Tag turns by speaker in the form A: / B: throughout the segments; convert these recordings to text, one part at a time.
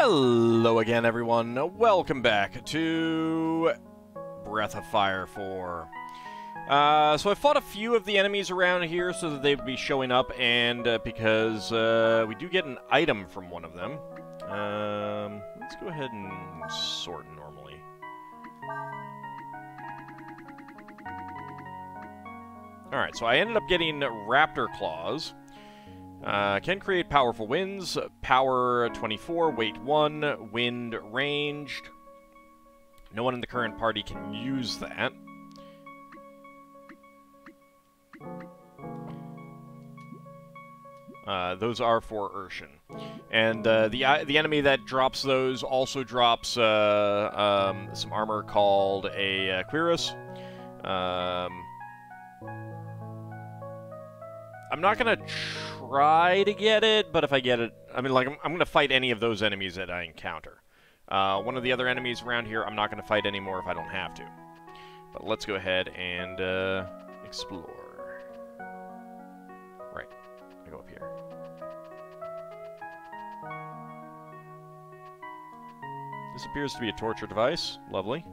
A: Hello again, everyone. Welcome back to Breath of Fire 4. So I fought a few of the enemies around here so that they'd be showing up, and because we do get an item from one of them. Let's go ahead and sort normally. Alright, so I ended up getting Raptor Claws. Can create powerful winds, power 24, weight 1, wind ranged. No one in the current party can use that. Those are for Urshan. And the enemy that drops those also drops some armor called a Cuirass. I'm not gonna try to get it, but if I get it, I mean, like, I'm gonna fight any of those enemies that I encounter. One of the other enemies around here, I'm not gonna fight anymore if I don't have to. But let's go ahead and explore. Right, I go up here. This appears to be a torture device. Lovely.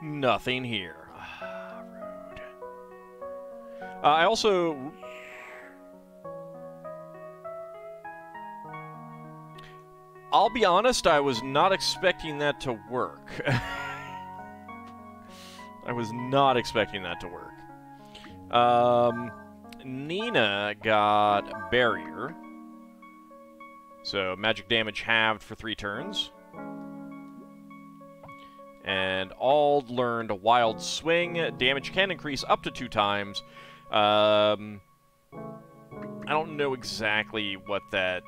A: Nothing here. Rude. I also... I'll be honest, I was not expecting that to work. I was not expecting that to work. Nina got Barrier. So, magic damage halved for 3 turns. And Ald learned Wild Swing. Damage can increase up to 2 times. I don't know exactly what that...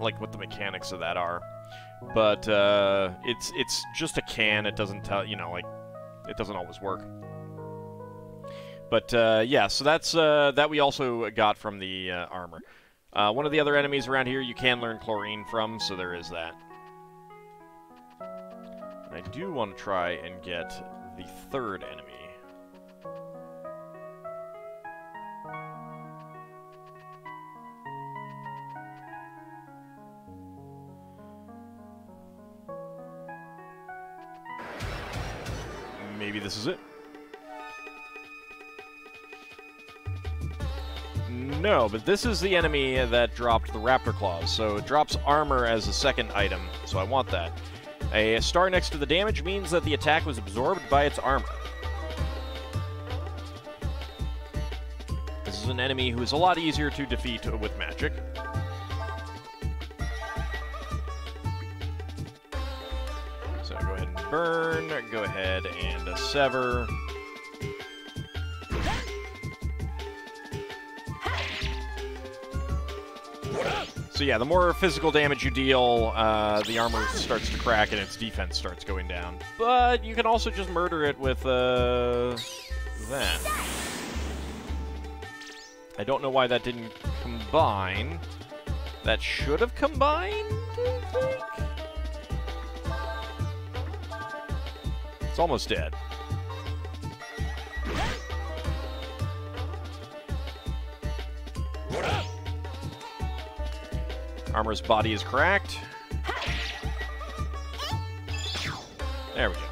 A: like, what the mechanics of that are. But, it's just a can. It doesn't tell... you know, like, it doesn't always work. But, yeah, so that's, that we also got from the, armor. One of the other enemies around here you can learn Chlorine from, so there is that. I do want to try and get the 3rd enemy. Maybe this is it. No, but this is the enemy that dropped the Raptor Claws, so it drops armor as a 2nd item, so I want that. A star next to the damage means that the attack was absorbed by its armor. This is an enemy who is a lot easier to defeat with magic. So go ahead and burn, go ahead and sever. So yeah, the more physical damage you deal, the armor starts to crack and its defense starts going down. But you can also just murder it with, that. I don't know why that didn't combine. That should have combined, I think? It's almost dead. Armor's body is cracked. There we go.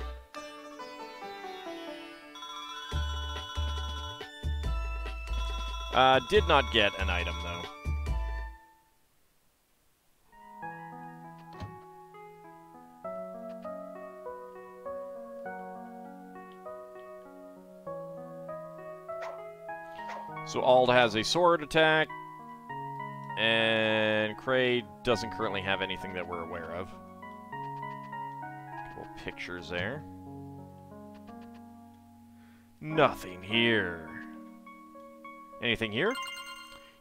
A: Did not get an item, though. So Ald has a sword attack. And Cray doesn't currently have anything that we're aware of. Couple pictures there. Nothing here. Anything here?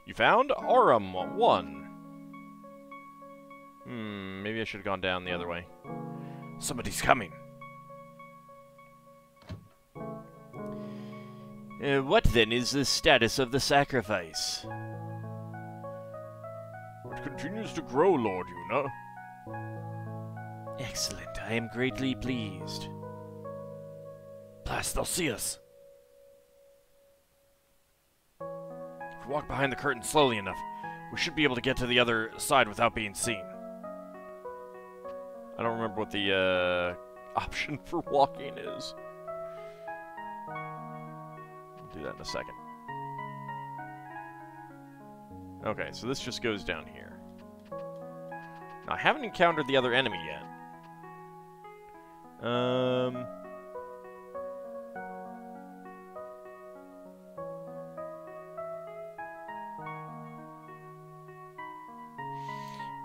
A: You found Aurum 1. Maybe I should have gone down the other way. Somebody's coming. What then is the status of the sacrifice? It continues to grow, Lord Yuna. Excellent. I am greatly pleased. Blast, they'll see us. we walk behind the curtain slowly enough, we should be able to get to the other side without being seen. I don't remember what the option for walking is. I'll do that in a second. Okay, so this just goes down here. Now, I haven't encountered the other enemy yet.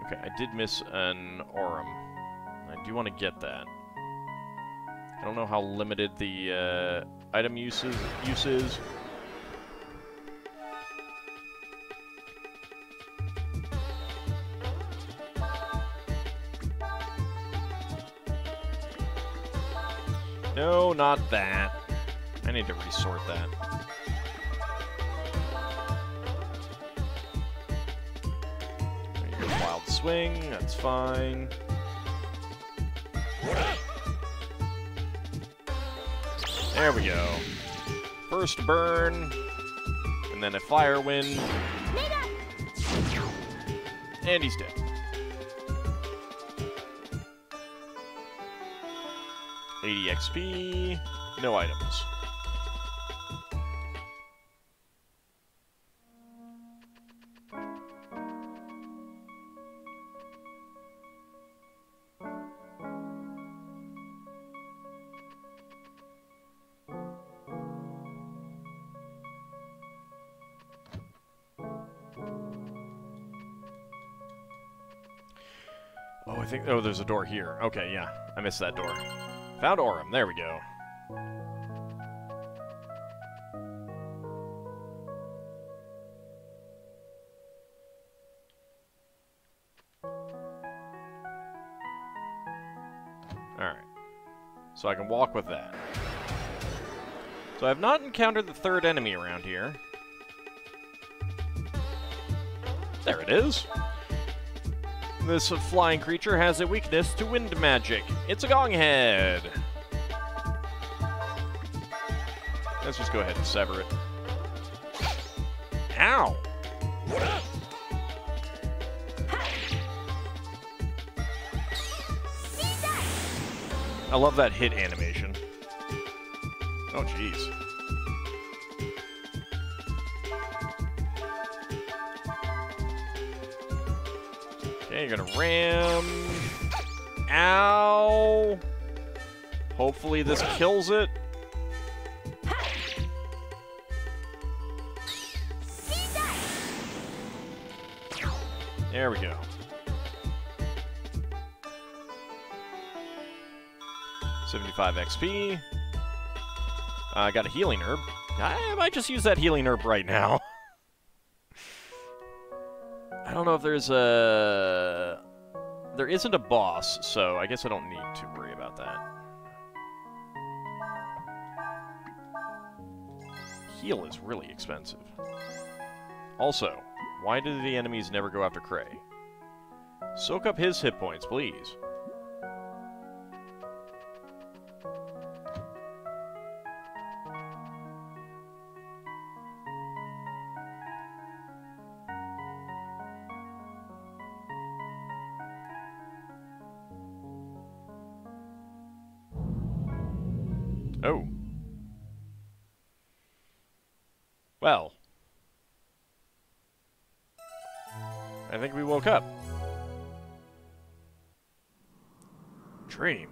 A: Okay, I did miss an Aurum. I do want to get that. I don't know how limited the item use is. No, not that. I need to resort that. There you go, Wild Swing, that's fine. There we go. First burn, and then a Fire Wind. And he's dead. 80 XP, no items. Oh, I think... Oh, there's a door here. Okay, yeah. I missed that door. Found Aurum. There we go. Alright. So I can walk with that. So I have not encountered the third enemy around here. There it is. This flying creature has a weakness to wind magic. It's a gong head. Let's just go ahead and sever it. Ow! I love that hit animation. Oh, jeez. Okay, you're gonna ram. Ow! Hopefully this kills it. There we go. 75 XP. I got a healing herb. I might just use that healing herb right now. I don't know if there's a... There isn't a boss, so I guess I don't need to worry about that. Heal is really expensive. Also, why do the enemies never go after Cray? Soak up his hit points, please. Oh. Well. I think we woke up. Dream.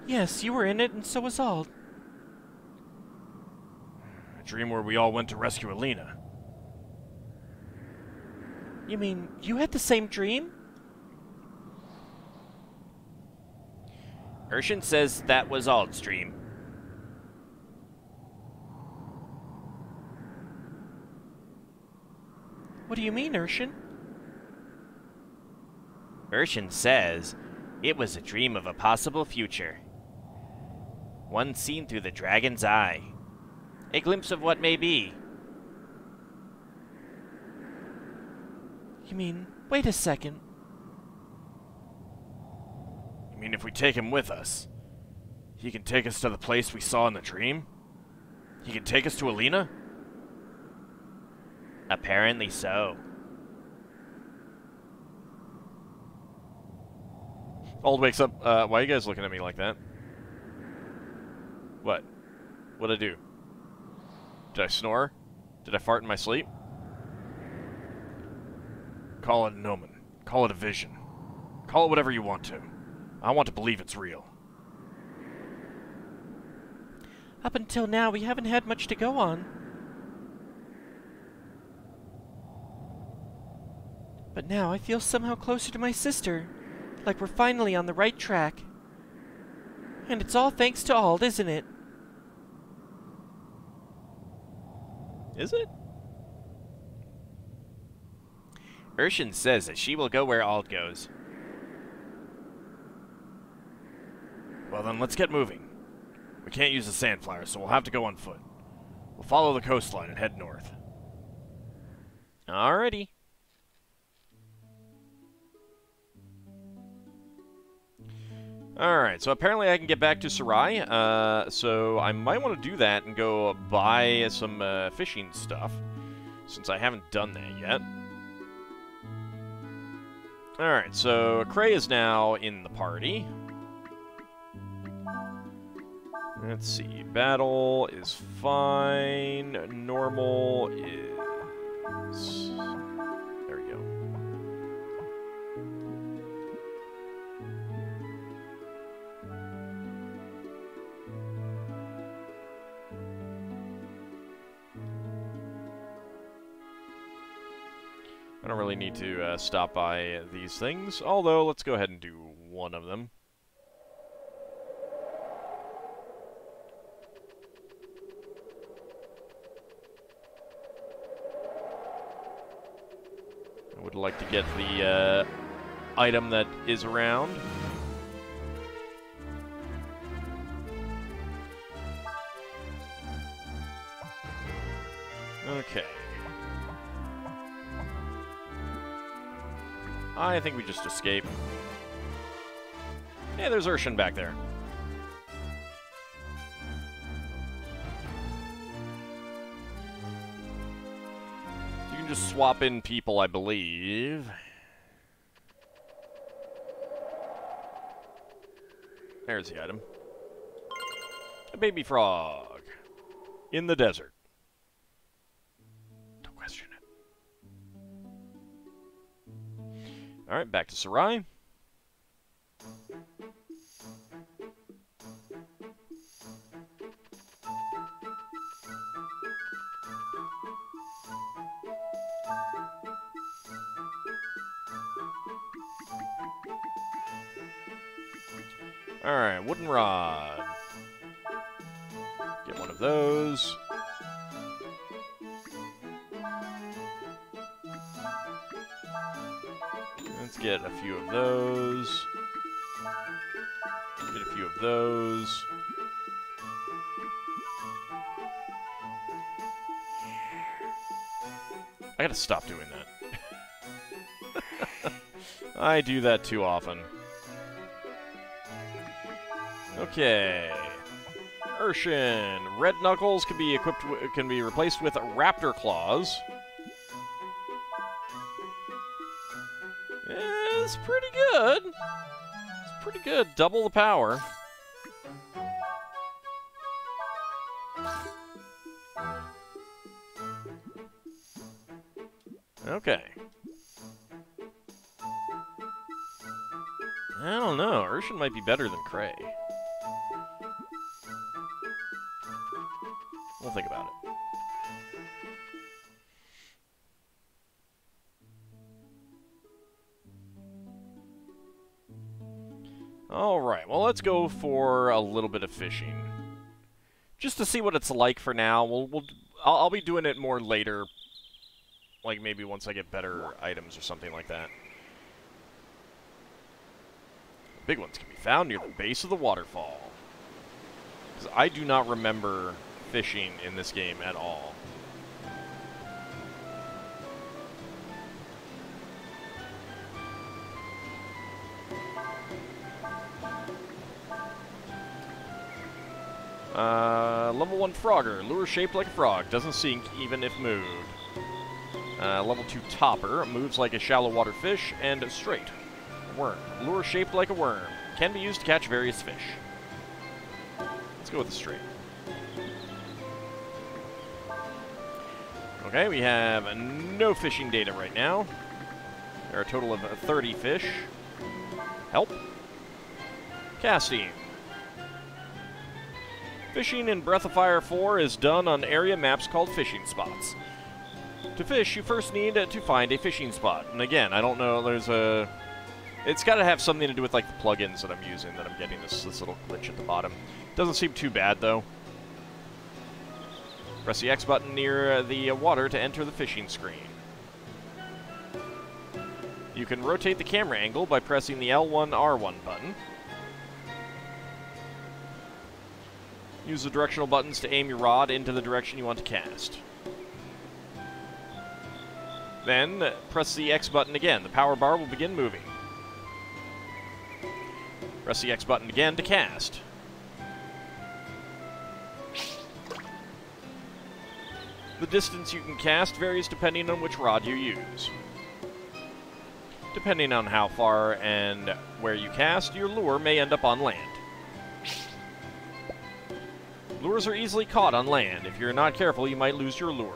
B: Yes, you were in it, and so was Auld.
A: A dream where we all went to rescue Alina.
B: You mean, you had the same dream?
C: Urshan says that was Auld's dream.
B: What do you mean, Urshan?
C: Urshan says it was a dream of a possible future. One seen through the dragon's eye. A glimpse of what may be.
B: You mean, wait a second.
A: You mean if we take him with us, he can take us to the place we saw in the dream? He can take us to Alina?
C: Apparently so.
A: Ald wakes up. Why are you guys looking at me like that? What? What'd I do? Did I snore? Did I fart in my sleep? Call it an omen. Call it a vision. Call it whatever you want to. I want to believe it's real.
B: Up until now, we haven't had much to go on. But now I feel somehow closer to my sister. Like we're finally on the right track. And it's all thanks to Ald, isn't it?
A: Is it?
C: Urshan says that she will go where Ald goes.
A: Well then, let's get moving. We can't use the Sandflower, so we'll have to go on foot. We'll follow the coastline and head north.
C: Alrighty.
A: Alright, so apparently I can get back to Sarai, so I might want to do that and go buy some fishing stuff, since I haven't done that yet. Alright, so Cray is now in the party. Let's see, battle is fine, normal is... There we go. I don't really need to stop by these things, although let's go ahead and do one of them. I would like to get the item that is around. Okay. I think we just escape. Hey, there's Urshan back there. You can just swap in people, I believe. There's the item. A baby frog. In the desert. Don't question it. Alright, back to Sarai. Alright, wooden rod. Get one of those. Let's get a few of those. Get a few of those. I gotta stop doing that. I do that too often. Okay. Urshan. Red Knuckles can be equipped can be replaced with Raptor Claws. It's pretty good. It's pretty good. Double the power. Okay. I don't know. Urshan might be better than Cray. We'll think about it. Alright, well let's go for a little bit of fishing. Just to see what it's like for now. I'll be doing it more later. Like maybe once I get better items or something like that. Big ones can be found near the base of the waterfall. Because I do not remember fishing in this game at all. Level 1 Frogger. Lure shaped like a frog. Doesn't sink even if moved. Level 2 Topper. Moves like a shallow water fish. And straight. Worm. Lure shaped like a worm. Can be used to catch various fish. Let's go with the straight. Okay, we have no fishing data right now. There are a total of 30 fish. Help. Casting. Fishing in Breath of Fire 4 is done on area maps called fishing spots. To fish, you first need to find a fishing spot. And again, I don't know, there's a... It's got to have something to do with like the plugins that I'm using that I'm getting this little glitch at the bottom. Doesn't seem too bad, though. Press the X button near the water to enter the fishing screen. You can rotate the camera angle by pressing the L1, R1 button. Use the directional buttons to aim your rod into the direction you want to cast. Then, press the X button again. The power bar will begin moving. Press the X button again to cast. The distance you can cast varies depending on which rod you use. Depending on how far and where you cast, your lure may end up on land. Lures are easily caught on land. If you're not careful, you might lose your lure.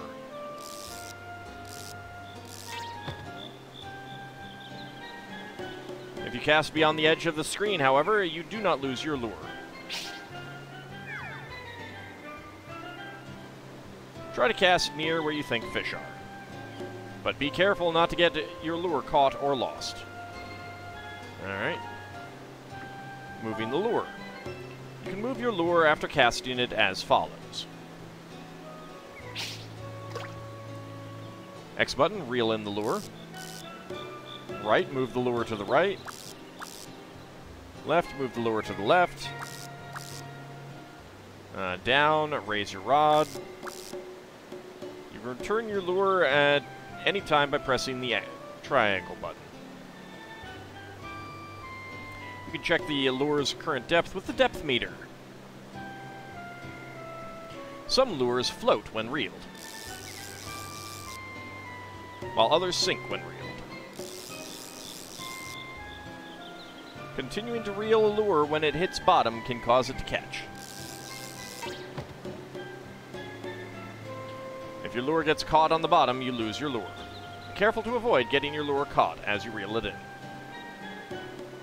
A: If you cast beyond the edge of the screen, however, you do not lose your lure. Try to cast near where you think fish are. But be careful not to get your lure caught or lost. Alright. Moving the lure. You can move your lure after casting it as follows. X button, reel in the lure. Right, move the lure to the right. Left, move the lure to the left. Down, raise your rod. You return your lure at any time by pressing the triangle button. You can check the lure's current depth with the depth meter. Some lures float when reeled, while others sink when reeled. Continuing to reel a lure when it hits bottom can cause it to catch. If your lure gets caught on the bottom, you lose your lure. Be careful to avoid getting your lure caught as you reel it in.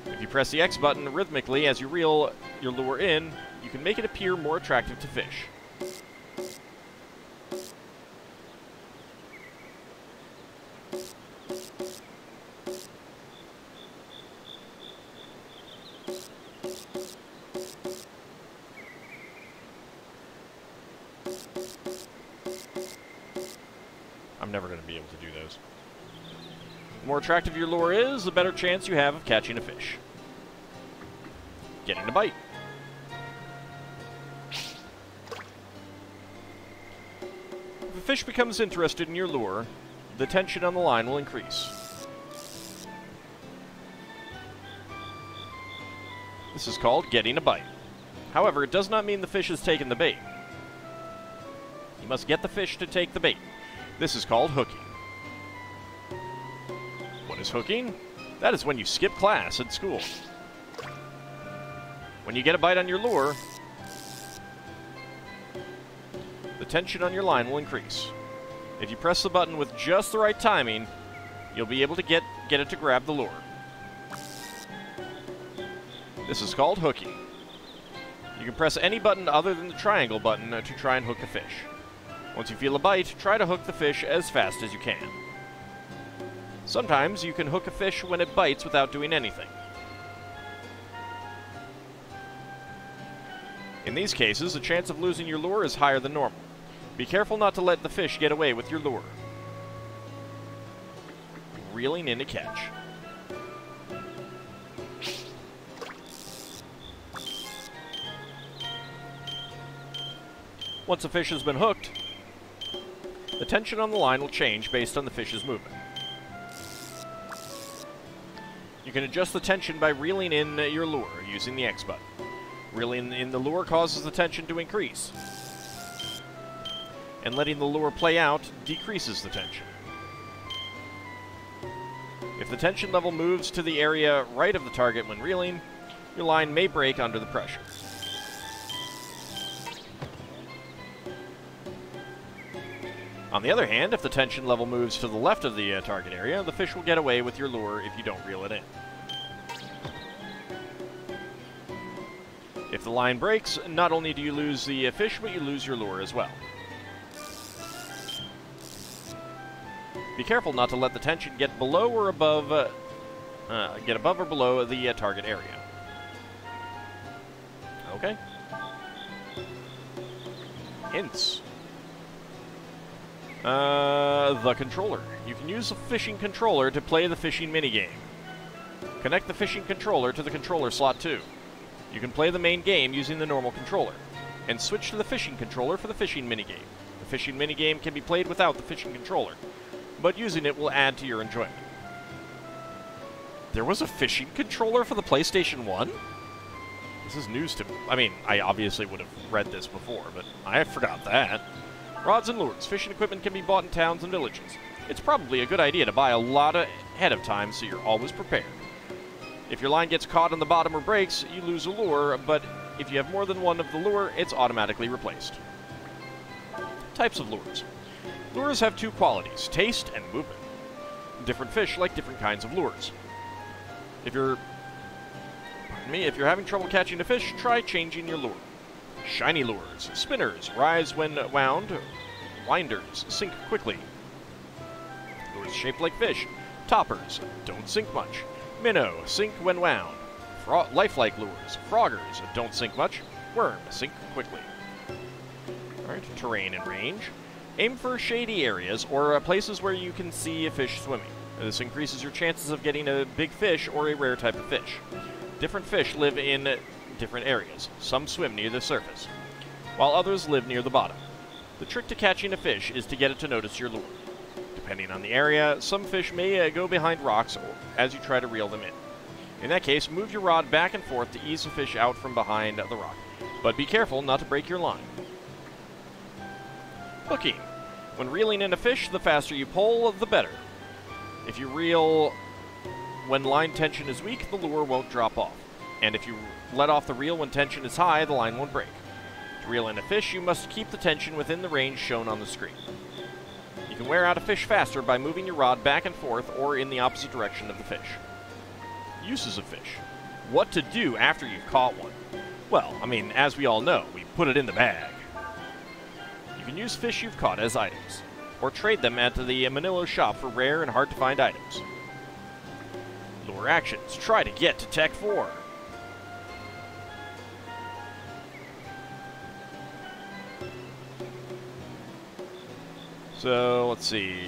A: If you press the X button rhythmically as you reel your lure in, you can make it appear more attractive to fish. I'm never going to be able to do those. The more attractive your lure is, the better chance you have of catching a fish. Getting a bite. If a fish becomes interested in your lure, the tension on the line will increase. This is called getting a bite. However, it does not mean the fish has taken the bait. You must get the fish to take the bait. This is called hooking. What is hooking? That is when you skip class at school. When you get a bite on your lure, the tension on your line will increase. If you press the button with just the right timing, you'll be able to get it to grab the lure. This is called hooking. You can press any button other than the triangle button to try and hook a fish. Once you feel a bite, try to hook the fish as fast as you can. Sometimes you can hook a fish when it bites without doing anything. In these cases, the chance of losing your lure is higher than normal. Be careful not to let the fish get away with your lure. Reeling in to catch. Once a fish has been hooked, the tension on the line will change based on the fish's movement. You can adjust the tension by reeling in your lure using the X button. Reeling in the lure causes the tension to increase, and letting the lure play out decreases the tension. If the tension level moves to the area right of the target when reeling, your line may break under the pressure. On the other hand, if the tension level moves to the left of the target area, the fish will get away with your lure if you don't reel it in. If the line breaks, not only do you lose the fish, but you lose your lure as well. Be careful not to let the tension get below or above, above or below the target area. Okay. Hints. The controller. You can use the fishing controller to play the fishing minigame. Connect the fishing controller to the controller slot 2. You can play the main game using the normal controller, and switch to the fishing controller for the fishing minigame. The fishing minigame can be played without the fishing controller, but using it will add to your enjoyment. There was a fishing controller for the PlayStation 1? This is news to me. I mean, I obviously would have read this before, but I forgot that. Rods and lures. Fishing equipment can be bought in towns and villages. It's probably a good idea to buy a lot ahead of time so you're always prepared. If your line gets caught on the bottom or breaks, you lose a lure, but if you have more than one of the lure, it's automatically replaced. Types of lures. Lures have two qualities, taste and movement. Different fish like different kinds of lures. If you're having trouble catching a fish, try changing your lure. Shiny lures. Spinners rise when wound. Winders sink quickly. Lures shaped like fish. Toppers don't sink much. Minnow sink when wound. Lifelike lures. Froggers don't sink much. Worm sink quickly. Alright, terrain and range. Aim for shady areas or places where you can see a fish swimming. This increases your chances of getting a big fish or a rare type of fish. Different fish live in different areas. Some swim near the surface, while others live near the bottom. The trick to catching a fish is to get it to notice your lure. Depending on the area, some fish may go behind rocks as you try to reel them in. In that case, move your rod back and forth to ease the fish out from behind the rock, but be careful not to break your line. Hooking. When reeling in a fish, the faster you pull, the better. If you reel when line tension is weak, the lure won't drop off. And if you let off the reel when tension is high, the line won't break. To reel in a fish, you must keep the tension within the range shown on the screen. You can wear out a fish faster by moving your rod back and forth or in the opposite direction of the fish. Uses of fish. What to do after you've caught one? Well, I mean, as we all know, we put it in the bag. You can use fish you've caught as items, or trade them at the Manila shop for rare and hard-to-find items. Lure actions. Try to get to Tech 4. So, let's see.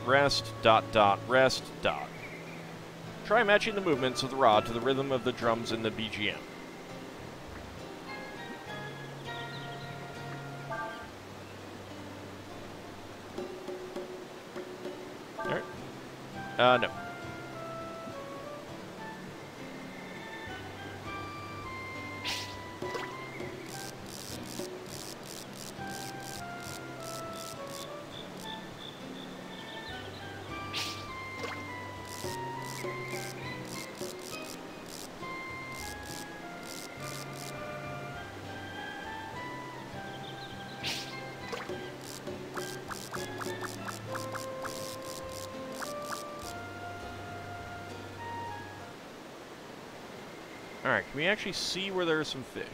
A: Rest. Rest. Try matching the movements of the rod to the rhythm of the drums in the BGM. Alright. No. Alright, can we actually see where there are some fish?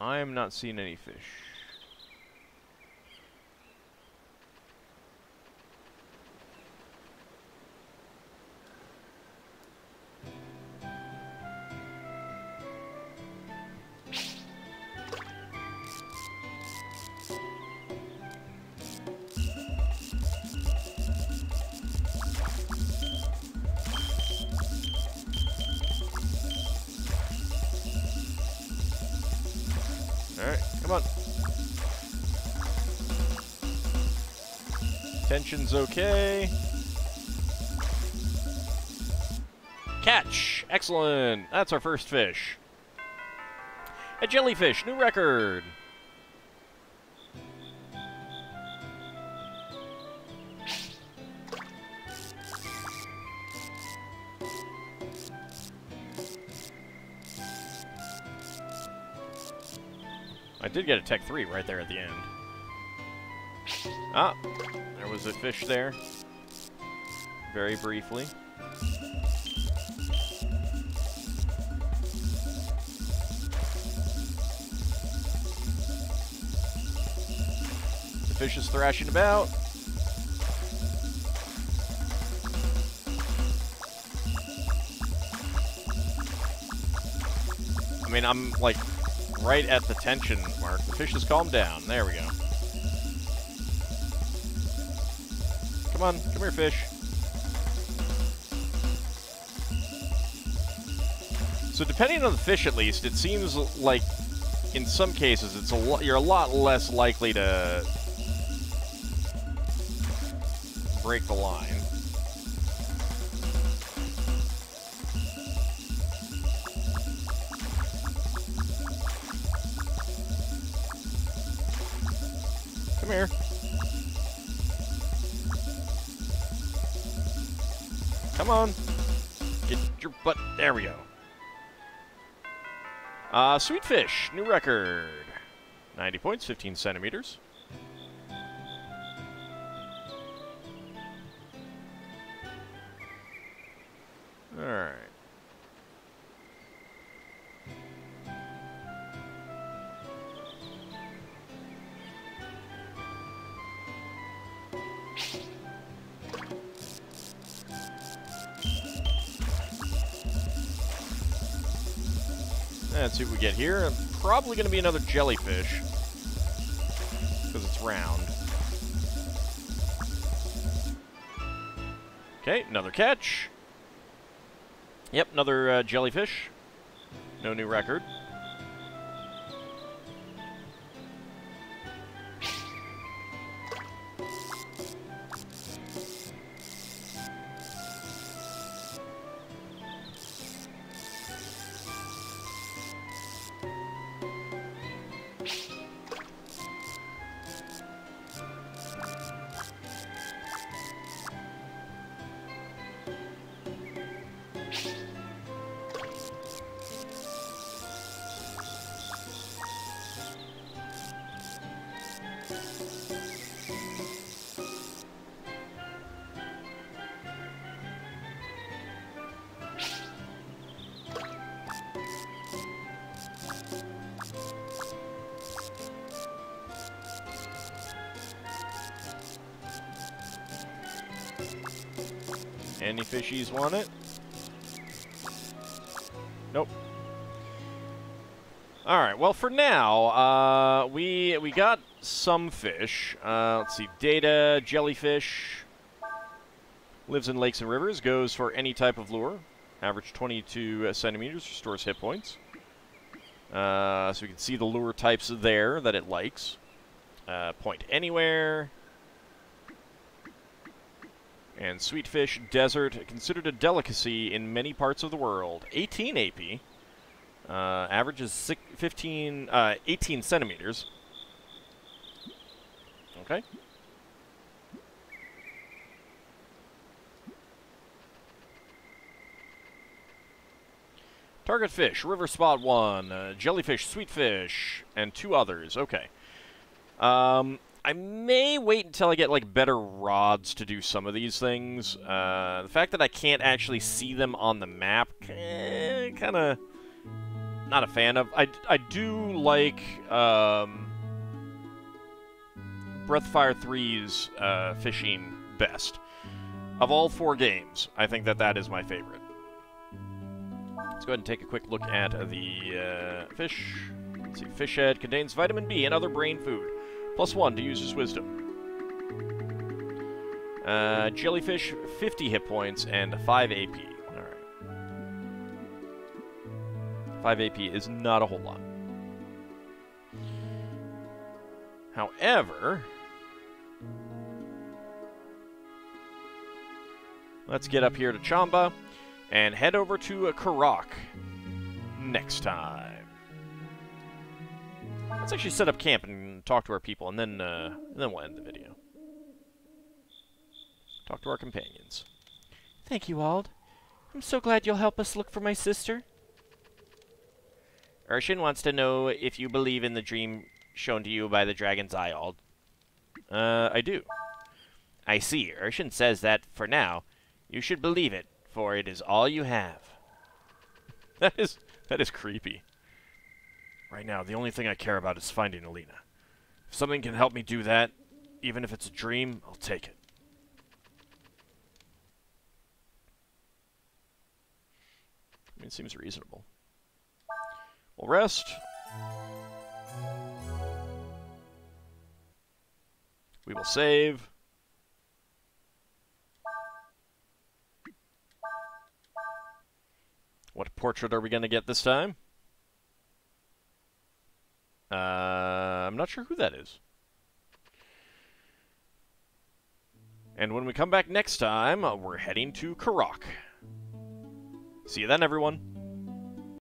A: I am not seeing any fish. Alright, come on. Tension's okay. Catch! Excellent! That's our first fish. A jellyfish, new record! I did get a Tech 3 right there at the end. Ah, there was a fish there. Very briefly. The fish is thrashing about. I mean, I'm like right at the tension mark. The fish has calmed down. There we go. Come on, come here, fish. So depending on the fish, at least, it seems like in some cases it's you're a lot less likely to break the line. Come here. Come on. Get your butt. There we go. Sweet fish, new record. 90 points, 15 centimeters. Alright. Let's see what we get here. Probably going to be another jellyfish, because it's round. Okay, another catch. Yep, another jellyfish. No new record. Any fishies want it? Nope. Alright, well for now, we got some fish. Let's see, data, jellyfish. Lives in lakes and rivers, goes for any type of lure. Average 22 centimeters, restores hit points. So we can see the lure types there that it likes. Point anywhere. And sweet fish, desert, considered a delicacy in many parts of the world. 18 AP. Average is 18 centimeters. Okay. Target fish, river spot 1, jellyfish, sweet fish, and 2 others. Okay. I may wait until I get, like, better rods to do some of these things. The fact that I can't actually see them on the map, kind of not a fan of. I do like Breath of Fire 3's fishing best. Of all 4 games, I think that is my favorite. Let's go ahead and take a quick look at the fish. Let's see, fish head contains vitamin B and other brain food. +1 to user's wisdom. Jellyfish, 50 hit points and 5 AP. Alright. 5 AP is not a whole lot. However, let's get up here to Chamba and head over to Karak next time. Let's actually set up camp and talk to our people, and then we'll end the video. Talk to our companions.
B: Thank you, Ald. I'm so glad you'll help us look for my sister.
C: Urshan wants to know if you believe in the dream shown to you by the Dragon's Eye, Ald.
A: I do.
C: I see. Urshan says that, for now, you should believe it, for it is all you have.
A: That is creepy. Right now, the only thing I care about is finding Alina. If something can help me do that, even if it's a dream, I'll take it. I mean, it seems reasonable. We'll rest. We will save. What portrait are we going to get this time? I'm not sure who that is. And when we come back next time, we're heading to Karak. See you then, everyone.